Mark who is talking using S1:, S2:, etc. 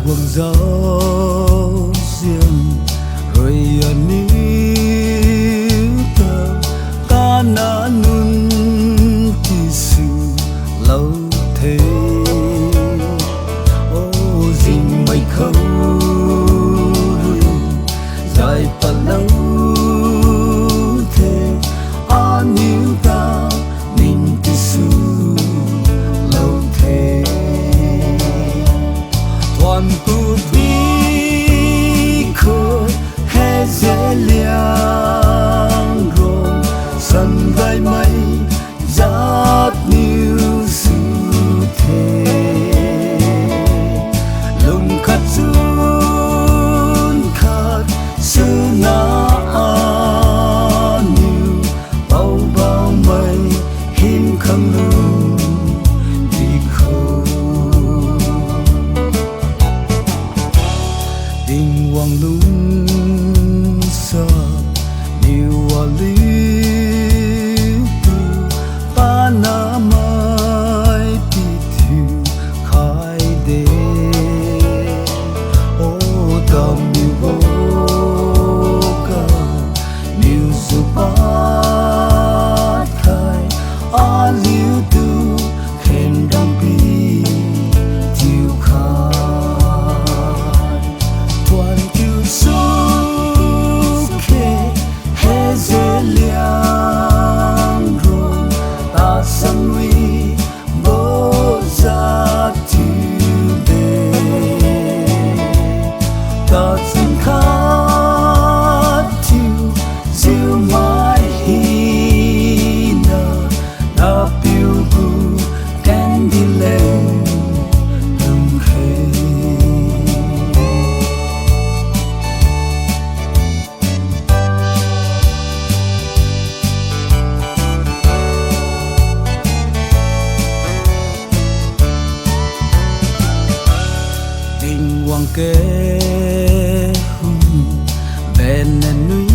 S1: quần dấu riêng rồi níu tờ ta na nun thì sự lâu thế ô dình mây khâu rồi dài và lâu thế níu ta mình thì sự lâu thế toàn tu vi khờ he dễ liang rồi sân gai mây giát níu sự thế lùng khát run khát sự na níu bao bao mây hiếm khăng luôn đi khâu tình hoàng lung sa nhiều hoa lý tu ba na mai ti thiu khai đê ô đam nhiều vô ca nhiều dù ba khai liu tu khen đam pi thiu khai toàn kiêu su khe he dễ liang rồi ta sang nguy bố ra thiu đề ta xin khát thiu diêu mãi hi na na piu gu candy lên lung khê tình hoàng kế hùng bên núi